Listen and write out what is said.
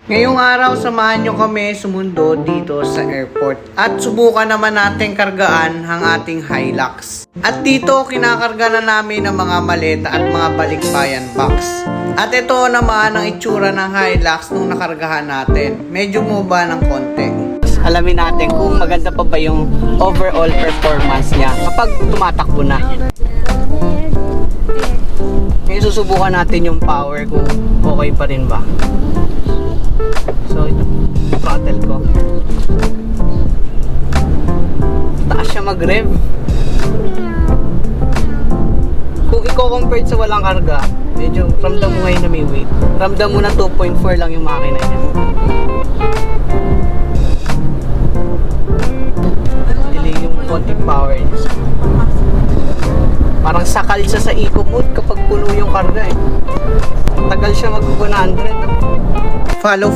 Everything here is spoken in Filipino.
Ngayong araw, samahan nyo kami sumundo dito sa airport at subukan naman natin kargaan ang ating Hilux. At dito, kinakarga na namin ang mga maleta at mga balikbayan box. At ito naman ang itsura ng Hilux nung nakargahan natin. Medyo muba ng konti. Alamin natin kung maganda pa ba yung overall performance niya kapag tumatakbo na. Ngayon susubukan natin yung power kung okay pa rin ba. So, throttle ko. Taas siya mag-rev. Kung i-compare sa walang karga, medyo ramdam mo ngayon na may weight. Ramdam mo na 2.4 lang yung makina niya. Delay yung konting power niya. Parang sakal siya sa eco mode kapag puno yung karga eh. Tagal siya mag-100. Follow